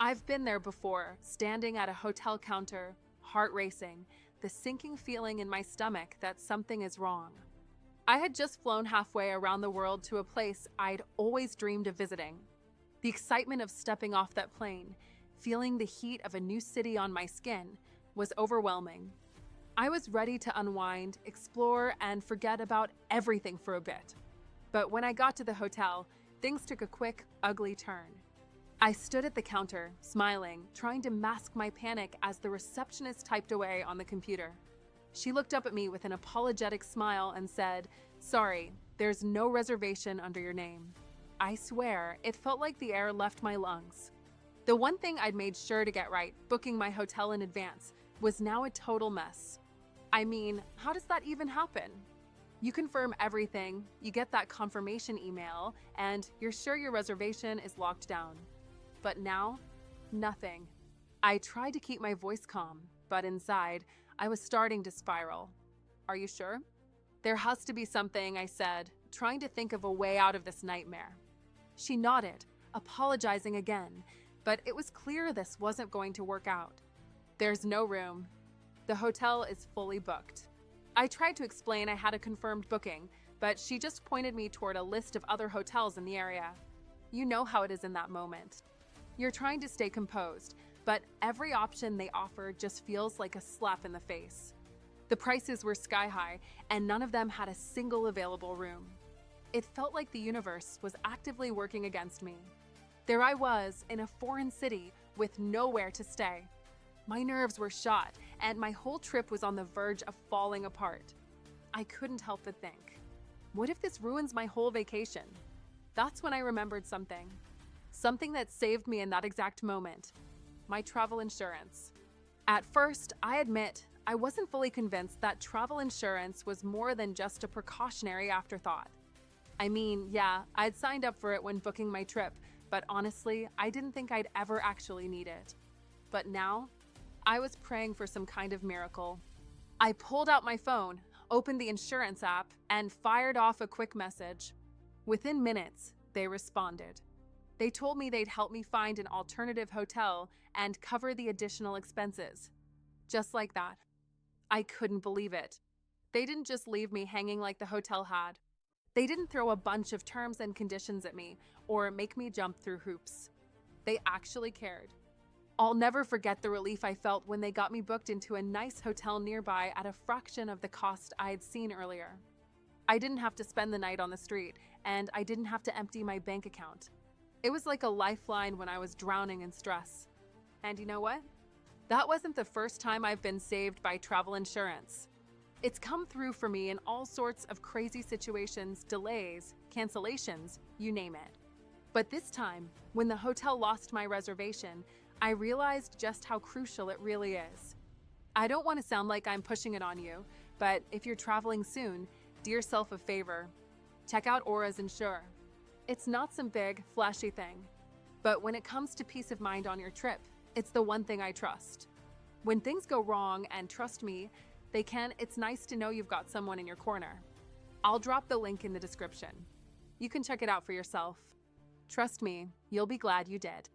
I've been there before, standing at a hotel counter, heart racing, the sinking feeling in my stomach that something is wrong. I had just flown halfway around the world to a place I'd always dreamed of visiting. The excitement of stepping off that plane, feeling the heat of a new city on my skin, was overwhelming. I was ready to unwind, explore, and forget about everything for a bit. But when I got to the hotel, things took a quick, ugly turn. I stood at the counter, smiling, trying to mask my panic as the receptionist typed away on the computer. She looked up at me with an apologetic smile and said, "Sorry, there's no reservation under your name." I swear, it felt like the air left my lungs. The one thing I'd made sure to get right, booking my hotel in advance, was now a total mess. I mean, how does that even happen? You confirm everything, you get that confirmation email, and you're sure your reservation is locked down. But now, nothing. I tried to keep my voice calm, but inside, I was starting to spiral. "Are you sure?" "There has to be something," I said, trying to think of a way out of this nightmare. She nodded, apologizing again, but it was clear this wasn't going to work out. "There's no room. The hotel is fully booked." I tried to explain I had a confirmed booking, but she just pointed me toward a list of other hotels in the area. You know how it is in that moment. You're trying to stay composed, but every option they offer just feels like a slap in the face. The prices were sky high, and none of them had a single available room. It felt like the universe was actively working against me. There I was, in a foreign city, with nowhere to stay. My nerves were shot, and my whole trip was on the verge of falling apart. I couldn't help but think, what if this ruins my whole vacation? That's when I remembered something. Something that saved me in that exact moment. My travel insurance. At first, I admit, I wasn't fully convinced that travel insurance was more than just a precautionary afterthought. I mean, yeah, I'd signed up for it when booking my trip, but honestly, I didn't think I'd ever actually need it. But now, I was praying for some kind of miracle. I pulled out my phone, opened the insurance app, and fired off a quick message. Within minutes, they responded. They told me they'd help me find an alternative hotel and cover the additional expenses. Just like that. I couldn't believe it. They didn't just leave me hanging like the hotel had. They didn't throw a bunch of terms and conditions at me or make me jump through hoops. They actually cared. I'll never forget the relief I felt when they got me booked into a nice hotel nearby at a fraction of the cost I had seen earlier. I didn't have to spend the night on the street, and I didn't have to empty my bank account. It was like a lifeline when I was drowning in stress. And you know what? That wasn't the first time I've been saved by travel insurance. It's come through for me in all sorts of crazy situations, delays, cancellations, you name it. But this time, when the hotel lost my reservation, I realized just how crucial it really is. I don't want to sound like I'm pushing it on you, but if you're traveling soon, do yourself a favor. Check out Aura's Insure. It's not some big, flashy thing, but when it comes to peace of mind on your trip, it's the one thing I trust. When things go wrong, and trust me, they can, it's nice to know you've got someone in your corner. I'll drop the link in the description. You can check it out for yourself. Trust me, you'll be glad you did.